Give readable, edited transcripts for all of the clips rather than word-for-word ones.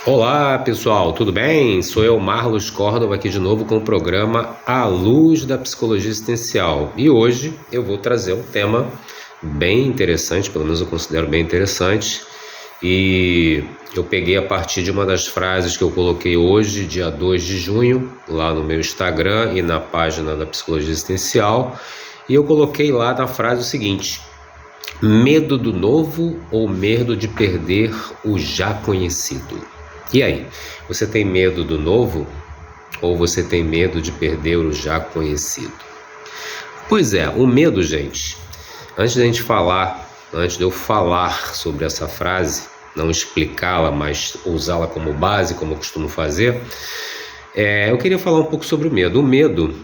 Olá pessoal, tudo bem? Sou eu, Marlos Córdova, aqui de novo com o programa À Luz da Psicologia Existencial. E hoje eu vou trazer um tema bem interessante, pelo menos eu considero bem interessante, e eu peguei a partir de uma das frases que eu coloquei hoje, dia 2 de junho, lá no meu Instagram e na página da Psicologia Existencial, e eu coloquei lá na frase o seguinte: medo do novo ou medo de perder o já conhecido? E aí, você tem medo do novo ou você tem medo de perder o já conhecido? Pois é, o medo, gente, antes de eu falar sobre essa frase, não explicá-la, mas usá-la como base, como eu costumo fazer, eu queria falar um pouco sobre o medo. O medo,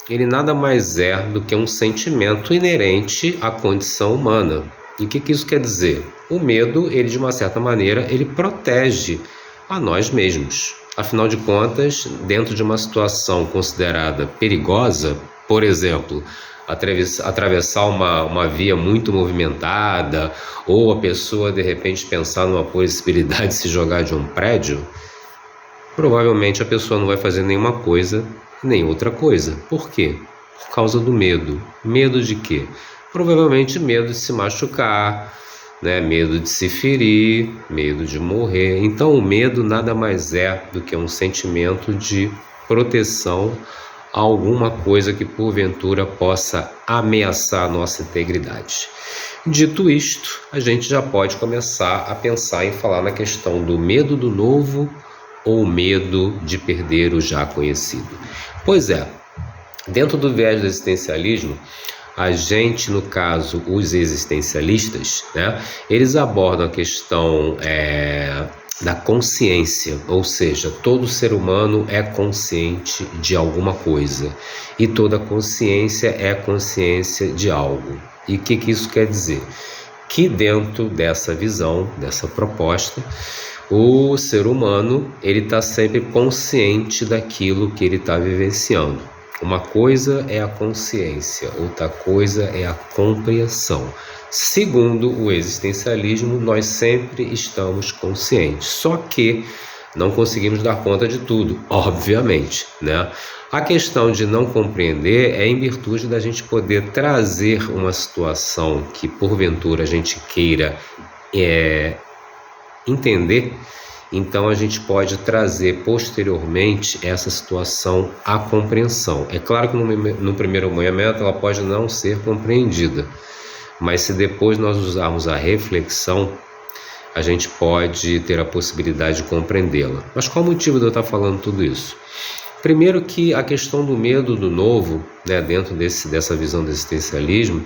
ele nada mais é do que um sentimento inerente à condição humana. E o que isso quer dizer? O medo, ele de uma certa maneira, ele protege a nós mesmos. Afinal de contas, dentro de uma situação considerada perigosa, por exemplo, atravessar uma via muito movimentada, ou a pessoa de repente pensar numa possibilidade de se jogar de um prédio, provavelmente a pessoa não vai fazer nenhuma coisa nem outra coisa. Por quê? Por causa do medo. Medo de quê? Provavelmente medo de se machucar, medo de se ferir, medo de morrer. Então o medo nada mais é do que um sentimento de proteção a alguma coisa que porventura possa ameaçar a nossa integridade. Dito isto, a gente já pode começar a pensar em falar na questão do medo do novo ou medo de perder o já conhecido. Pois é, dentro do viés do existencialismo, a gente, no caso, os existencialistas, eles abordam a questão da consciência, ou seja, todo ser humano é consciente de alguma coisa e toda consciência é consciência de algo. E o que isso quer dizer? Que dentro dessa visão, dessa proposta, o ser humano ele está sempre consciente daquilo que ele está vivenciando. Uma coisa é a consciência, outra coisa é a compreensão. Segundo o existencialismo, nós sempre estamos conscientes, só que não conseguimos dar conta de tudo, obviamente, A questão de não compreender é em virtude da gente poder trazer uma situação que porventura a gente queira entender. Então a gente pode trazer posteriormente essa situação à compreensão. É claro que no primeiro momento ela pode não ser compreendida, mas se depois nós usarmos a reflexão, a gente pode ter a possibilidade de compreendê-la. Mas qual o motivo de eu estar falando tudo isso? Primeiro que a questão do medo do novo, dentro dessa visão do existencialismo,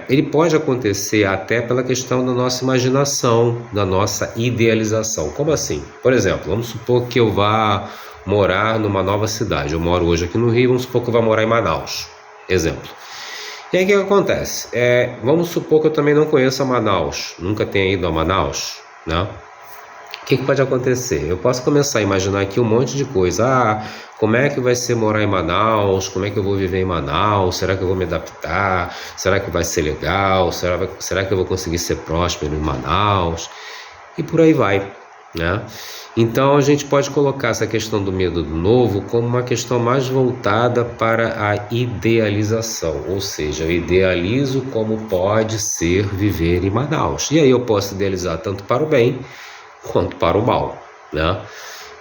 ele pode acontecer até pela questão da nossa imaginação, da nossa idealização. Como assim? Por exemplo, vamos supor que eu vá morar numa nova cidade. Eu moro hoje aqui no Rio, vamos supor que eu vá morar em Manaus. Exemplo. E aí o que acontece? Vamos supor que eu também não conheço Manaus, nunca tenha ido a Manaus, O que pode acontecer? Eu posso começar a imaginar aqui um monte de coisa. Como é que vai ser morar em Manaus? Como é que eu vou viver em Manaus? Será que eu vou me adaptar? Será que vai ser legal? Será que eu vou conseguir ser próspero em Manaus? E por aí vai, Então a gente pode colocar essa questão do medo do novo como uma questão mais voltada para a idealização, ou seja, eu idealizo como pode ser viver em Manaus. E aí eu posso idealizar tanto para o bem quanto para o mal,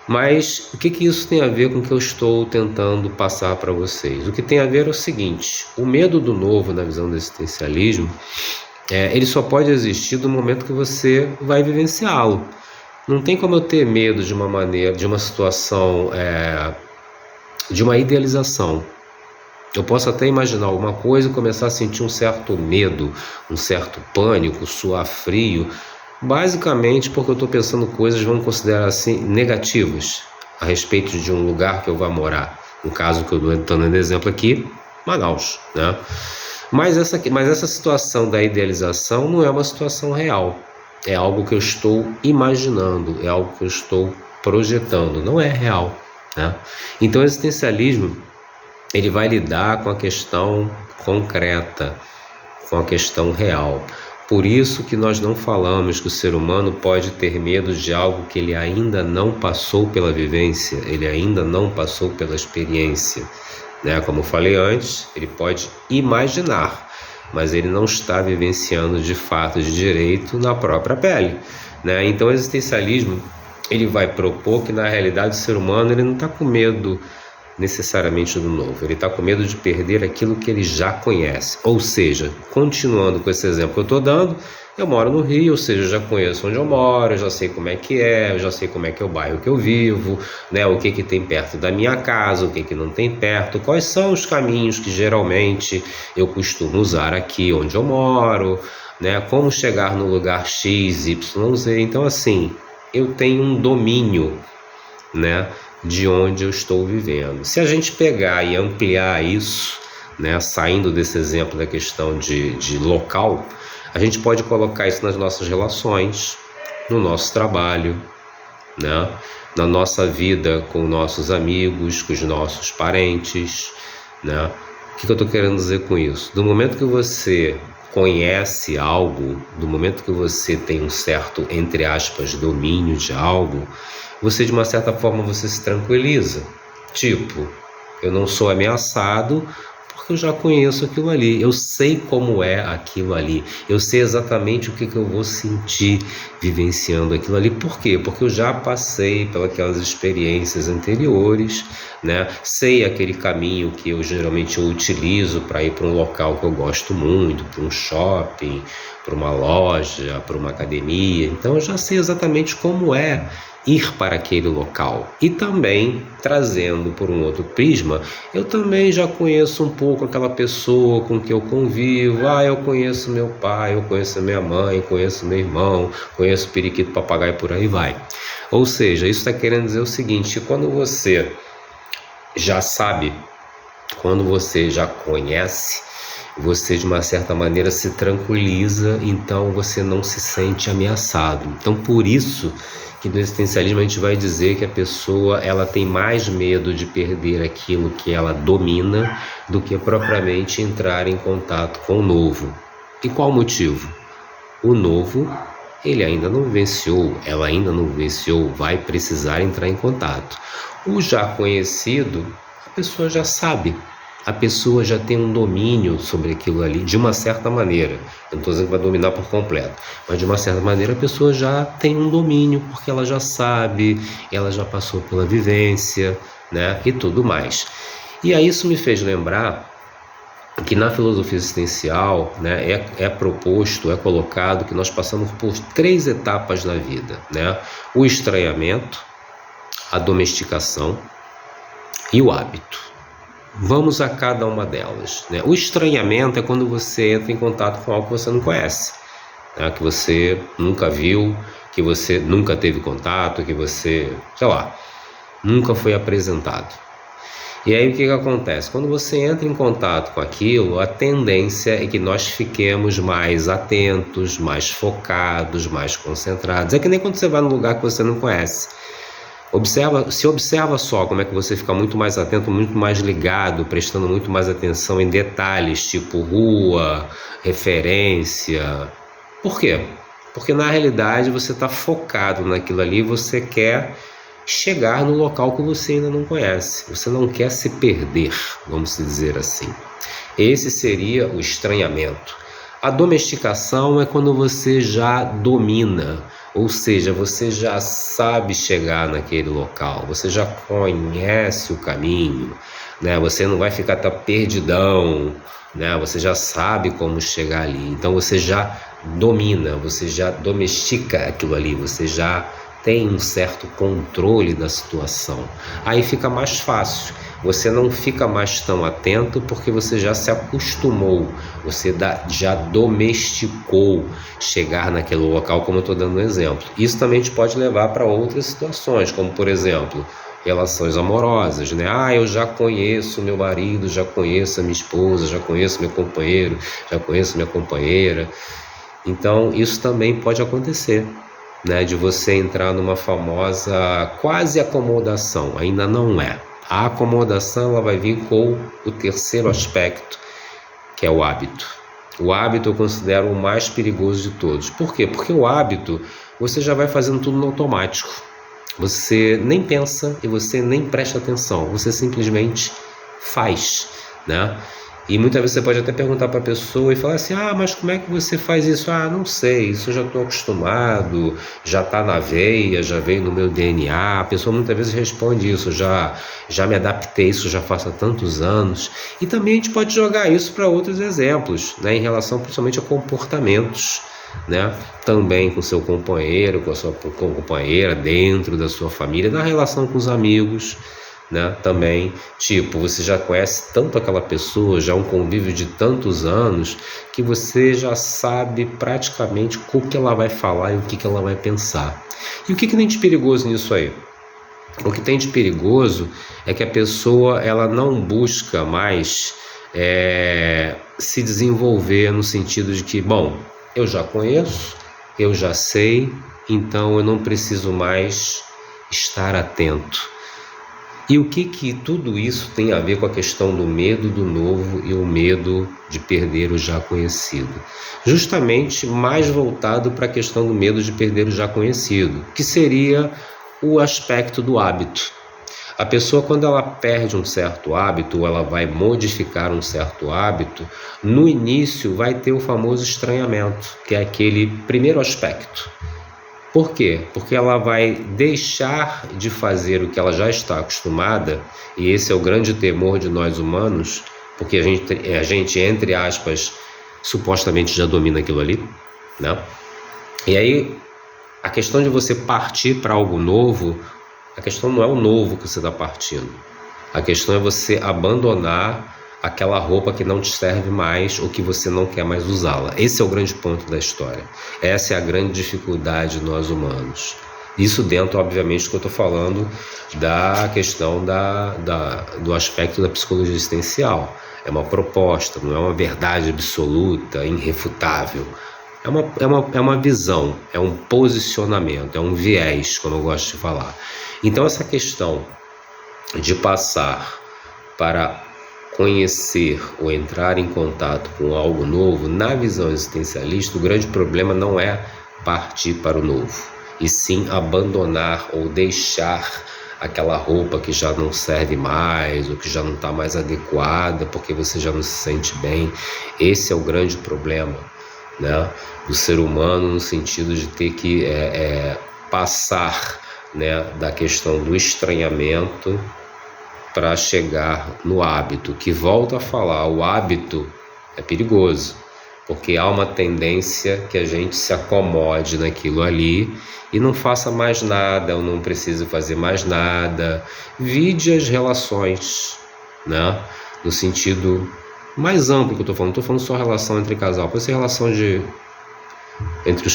Mas o que isso tem a ver com o que eu estou tentando passar para vocês? O que tem a ver é o seguinte: o medo do novo, na visão do existencialismo, ele só pode existir no momento que você vai vivenciá-lo. Não tem como eu ter medo de uma maneira, de uma situação, de uma idealização. Eu posso até imaginar alguma coisa e começar a sentir um certo medo, um certo pânico, suar frio, basicamente porque eu estou pensando coisas, vamos considerar assim, negativas a respeito de um lugar que eu vá morar. No caso que eu estou dando exemplo aqui, Manaus, Mas essa situação da idealização não é uma situação real. É algo que eu estou imaginando, é algo que eu estou projetando, não é real, Então o existencialismo, ele vai lidar com a questão concreta, com a questão real. Por isso que nós não falamos que o ser humano pode ter medo de algo que ele ainda não passou pela vivência, ele ainda não passou pela experiência, né? Como eu falei antes, ele pode imaginar, mas ele não está vivenciando de fato, de direito, na própria pele, né? Então o existencialismo, ele vai propor que na realidade o ser humano ele não está com medo necessariamente do novo, ele está com medo de perder aquilo que ele já conhece. Ou seja, continuando com esse exemplo que eu estou dando, eu moro no Rio, ou seja, eu já conheço onde eu moro, eu já sei como é que é, eu já sei como é que é o bairro que eu vivo, né? O que tem perto da minha casa, o que não tem perto, quais são os caminhos que geralmente eu costumo usar aqui onde eu moro, né? Como chegar no lugar X, Y, Z. Então, assim, eu tenho um domínio, né, de onde eu estou vivendo. Se a gente pegar e ampliar isso, né, saindo desse exemplo da questão de local, a gente pode colocar isso nas nossas relações, no nosso trabalho, né, na nossa vida com nossos amigos, com os nossos parentes, né? O que eu estou querendo dizer com isso? Do momento que você conhece algo, do momento que você tem um certo, entre aspas, domínio de algo, você de uma certa forma você se tranquiliza. Tipo, eu não sou ameaçado porque eu já conheço aquilo ali, eu sei como é aquilo ali, eu sei exatamente o que eu vou sentir vivenciando aquilo ali. Por quê? Porque eu já passei pelas experiências anteriores, né? Sei aquele caminho que eu geralmente utilizo para ir para um local que eu gosto muito, para um shopping, para uma loja, para uma academia. Então eu já sei exatamente como é ir para aquele local. E também, trazendo por um outro prisma, eu também já conheço um pouco aquela pessoa com que eu convivo. Eu conheço meu pai, eu conheço minha mãe, conheço meu irmão, conheço o periquito, papagaio, por aí vai. Ou seja, isso está querendo dizer o seguinte: quando você já sabe, quando você já conhece, você de uma certa maneira se tranquiliza, então você não se sente ameaçado. Então por isso que no existencialismo a gente vai dizer que a pessoa ela tem mais medo de perder aquilo que ela domina do que propriamente entrar em contato com o novo. E qual motivo? O novo, ele ainda não vivenciou, ela ainda não vivenciou, vai precisar entrar em contato. O já conhecido, a pessoa já sabe. A pessoa já tem um domínio sobre aquilo ali, de uma certa maneira. Eu não estou dizendo que vai dominar por completo, mas de uma certa maneira a pessoa já tem um domínio, porque ela já sabe, ela já passou pela vivência, né, e tudo mais. E aí isso me fez lembrar que na filosofia existencial, né, é proposto, é colocado que nós passamos por 3 etapas na vida, né? O estranhamento, a domesticação e o hábito. Vamos a cada uma delas, né? O estranhamento é quando você entra em contato com algo que você não conhece, né? Que você nunca viu, que você nunca teve contato, que você, sei lá, nunca foi apresentado. E aí o que acontece? Quando você entra em contato com aquilo, a tendência é que nós fiquemos mais atentos, mais focados, mais concentrados. É que nem quando você vai num lugar que você não conhece. Observa só como é que você fica muito mais atento, muito mais ligado, prestando muito mais atenção em detalhes, tipo rua, referência. Por quê? Porque na realidade você está focado naquilo ali, você quer chegar no local que você ainda não conhece. Você não quer se perder, vamos dizer assim. Esse seria o estranhamento. A domesticação é quando você já domina, ou seja, você já sabe chegar naquele local, você já conhece o caminho, né? Você não vai ficar perdidão, né? Você já sabe como chegar ali, então você já domina, você já domestica aquilo ali, você já tem um certo controle da situação. Aí fica mais fácil, você não fica mais tão atento porque você já se acostumou, você já domesticou chegar naquele local, como eu estou dando um exemplo. Isso também te pode levar para outras situações, como por exemplo, relações amorosas, né? Eu já conheço meu marido, já conheço a minha esposa, já conheço meu companheiro, já conheço minha companheira. Então isso também pode acontecer, né, de você entrar numa famosa quase acomodação. Ainda não é. A acomodação ela vai vir com o terceiro aspecto, que é o hábito, O hábito eu considero o mais perigoso de todos. Por quê? Porque o hábito você já vai fazendo tudo no automático. Você nem pensa e você nem presta atenção. Você simplesmente faz, né? E muitas vezes você pode até perguntar para a pessoa e falar assim: ah, mas como é que você faz isso? Ah, não sei, isso eu já estou acostumado, já está na veia, já veio no meu DNA. A pessoa muitas vezes responde isso: já me adaptei, isso já faço há tantos anos. E também a gente pode jogar isso para outros exemplos, né, em relação principalmente a comportamentos, né? Também com seu companheiro, com a sua companheira, dentro da sua família, na relação com os amigos, né? Também, tipo, você já conhece tanto aquela pessoa, já um convívio de tantos anos, que você já sabe praticamente o que ela vai falar e o que ela vai pensar. E o que tem de perigoso nisso aí? O que tem de perigoso é que a pessoa ela não busca mais se desenvolver no sentido de que, bom, eu já conheço, eu já sei, então eu não preciso mais estar atento. E o que tudo isso tem a ver com a questão do medo do novo e o medo de perder o já conhecido? Justamente mais voltado para a questão do medo de perder o já conhecido, que seria o aspecto do hábito. A pessoa, quando ela perde um certo hábito, ou ela vai modificar um certo hábito, no início vai ter o famoso estranhamento, que é aquele primeiro aspecto. Por quê? Porque ela vai deixar de fazer o que ela já está acostumada, e esse é o grande temor de nós humanos, porque a gente entre aspas, supostamente já domina aquilo ali, né? E aí, a questão de você partir para algo novo, a questão não é o novo que você está partindo, a questão é você abandonar aquela roupa que não te serve mais ou que você não quer mais usá-la. Esse é o grande ponto da história. Essa é a grande dificuldade de nós humanos. Isso dentro, obviamente, que eu estou falando da questão do aspecto da psicologia existencial. É uma proposta, não é uma verdade absoluta, irrefutável. É uma visão, é um posicionamento, é um viés, como eu gosto de falar. Então, essa questão de passar para conhecer ou entrar em contato com algo novo, na visão existencialista, o grande problema não é partir para o novo, e sim abandonar ou deixar aquela roupa que já não serve mais, ou que já não está mais adequada, porque você já não se sente bem. Esse é o grande problema, né, do ser humano, no sentido de ter que passar, né, da questão do estranhamento para chegar no hábito, que volto a falar, o hábito é perigoso, porque há uma tendência que a gente se acomode naquilo ali e não faça mais nada, ou não precise fazer mais nada. Vide as relações, né? No sentido mais amplo que eu estou falando, não estou falando só relação entre casal, pode ser relação entre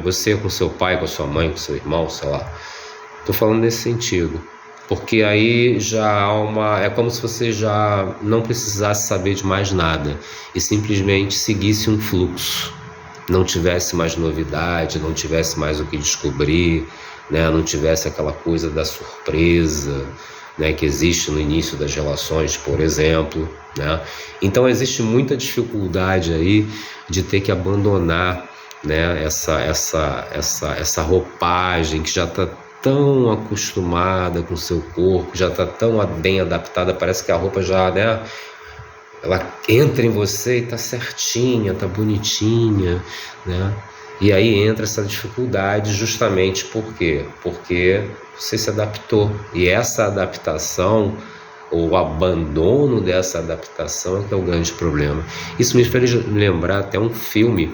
você com seu pai, com a sua mãe, com seu irmão, sei lá. Estou falando nesse sentido. Porque aí já é como se você já não precisasse saber de mais nada e simplesmente seguisse um fluxo, não tivesse mais novidade, não tivesse mais o que descobrir, né? Não tivesse aquela coisa da surpresa, né, que existe no início das relações, por exemplo, né? Então existe muita dificuldade aí de ter que abandonar, né, essa roupagem que já está tão acostumada com o seu corpo, já está tão bem adaptada, parece que a roupa já, né, ela entra em você e está certinha, está bonitinha, né? E aí entra essa dificuldade justamente por quê? Porque você se adaptou, e essa adaptação, ou o abandono dessa adaptação é que é o grande problema. Isso me fez lembrar até um filme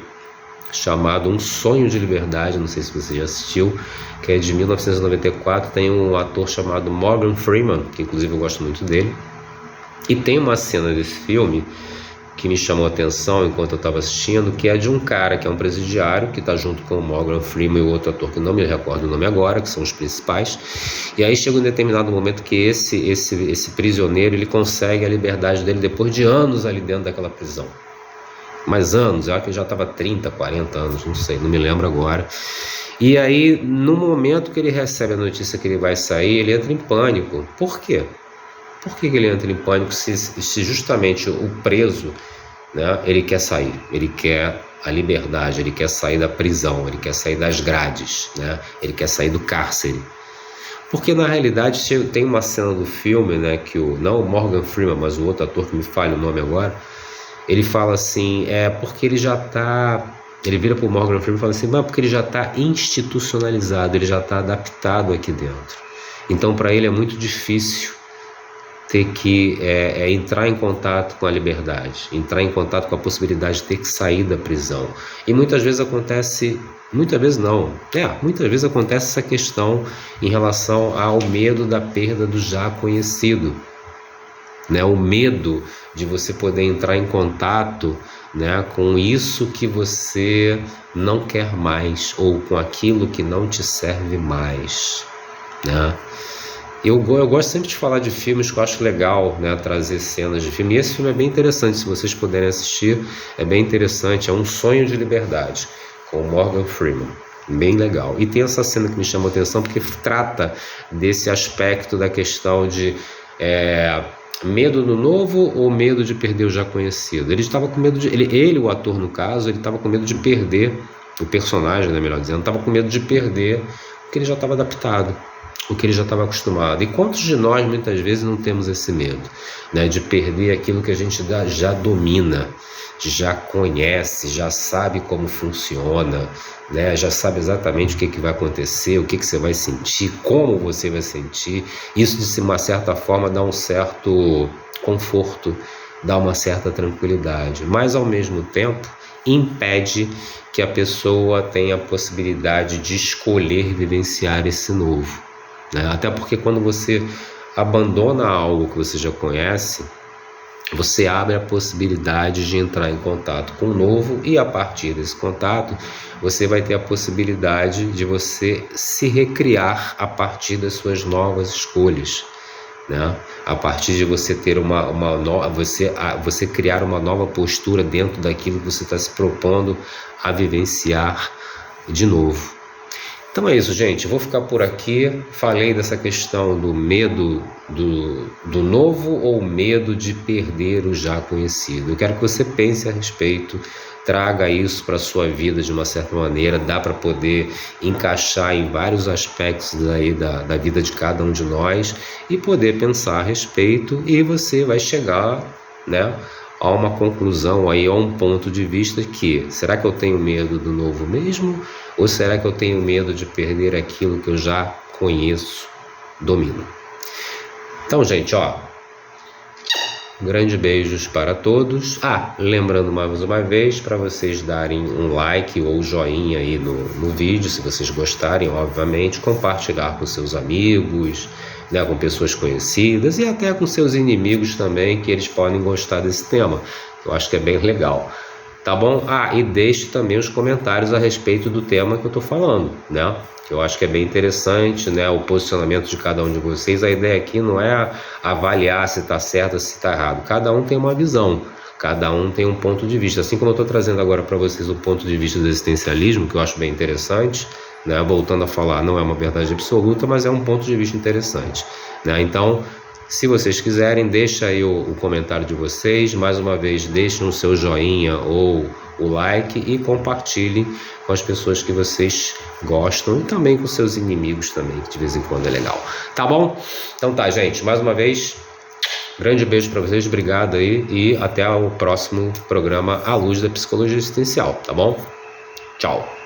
chamado Um Sonho de Liberdade, não sei se você já assistiu, que é de 1994, tem um ator chamado Morgan Freeman, que inclusive eu gosto muito dele, e tem uma cena desse filme que me chamou a atenção enquanto eu estava assistindo, que é de um cara que é um presidiário, que está junto com o Morgan Freeman e o outro ator que não me recordo o nome agora, que são os principais, e aí chega um determinado momento que esse prisioneiro, ele consegue a liberdade dele depois de anos ali dentro daquela prisão. Mais anos, eu acho que ele já estava 30, 40 anos, não sei, não me lembro agora. E aí, no momento que ele recebe a notícia que ele vai sair, ele entra em pânico. Por quê? Por que ele entra em pânico se justamente o preso, né? Ele quer sair, ele quer a liberdade, ele quer sair da prisão, ele quer sair das grades, né? Ele quer sair do cárcere. Porque na realidade tem uma cena do filme, né, que não o Morgan Freeman, mas o outro ator que me falha o nome agora, ele fala assim, porque ele já está... Ele vira para o Morgan Freeman e fala assim, mas porque ele já está institucionalizado, ele já está adaptado aqui dentro. Então para ele é muito difícil ter que entrar em contato com a liberdade, entrar em contato com a possibilidade de ter que sair da prisão. E muitas vezes acontece, muitas vezes acontece essa questão em relação ao medo da perda do já conhecido, né? O medo de você poder entrar em contato, né, com isso que você não quer mais, ou com aquilo que não te serve mais, né? Eu gosto sempre de falar de filmes que eu acho legal, né, trazer cenas de filme. E esse filme é bem interessante, se vocês puderem assistir, é bem interessante. É Um Sonho de Liberdade, com Morgan Freeman. Bem legal. E tem essa cena que me chamou a atenção, porque trata desse aspecto da questão de medo do novo ou medo de perder o já conhecido. Ele estava com medo de... Ele, o ator no caso, ele estava com medo de perder, o personagem, né, melhor dizendo, estava com medo de perder o que ele já estava adaptado, o que ele já estava acostumado. E quantos de nós muitas vezes não temos esse medo, né, de perder aquilo que a gente já domina, já conhece, já sabe como funciona, né, já sabe exatamente o que vai acontecer, o que você vai sentir, como você vai sentir. Isso, de uma certa forma, dá um certo conforto, dá uma certa tranquilidade, mas ao mesmo tempo impede que a pessoa tenha a possibilidade de escolher vivenciar esse novo, né? Até porque quando você abandona algo que você já conhece, você abre a possibilidade de entrar em contato com o novo, e a partir desse contato você vai ter a possibilidade de você se recriar a partir das suas novas escolhas, né? A partir de você ter você criar uma nova postura dentro daquilo que você está se propondo a vivenciar de novo. Então é isso, gente. Vou ficar por aqui. Falei dessa questão do medo do novo ou medo de perder o já conhecido. Eu quero que você pense a respeito, traga isso para a sua vida de uma certa maneira. Dá para poder encaixar em vários aspectos aí da vida de cada um de nós e poder pensar a respeito, e você vai chegar, né, a uma conclusão aí, a um ponto de vista que, será que eu tenho medo do novo mesmo? Ou será que eu tenho medo de perder aquilo que eu já conheço, domino? Então, gente, grande beijos para todos. Lembrando mais uma vez para vocês darem um like ou joinha aí no vídeo, se vocês gostarem, obviamente, compartilhar com seus amigos, né, com pessoas conhecidas e até com seus inimigos também, que eles podem gostar desse tema. Eu acho que é bem legal. Tá bom? E deixe também os comentários a respeito do tema que eu estou falando, né? Eu acho que é bem interessante, né, o posicionamento de cada um de vocês. A ideia aqui não é avaliar se está certo ou se está errado. Cada um tem uma visão, cada um tem um ponto de vista. Assim como eu estou trazendo agora para vocês o ponto de vista do existencialismo, que eu acho bem interessante, né? Voltando a falar, não é uma verdade absoluta, mas é um ponto de vista interessante, né? Então, se vocês quiserem, deixa aí o comentário de vocês. Mais uma vez, deixem o seu joinha ou o like e compartilhem com as pessoas que vocês gostam e também com seus inimigos também, que de vez em quando é legal. Tá bom? Então tá, gente. Mais uma vez, grande beijo para vocês. Obrigado aí e até o próximo programa À Luz da Psicologia Existencial. Tá bom? Tchau.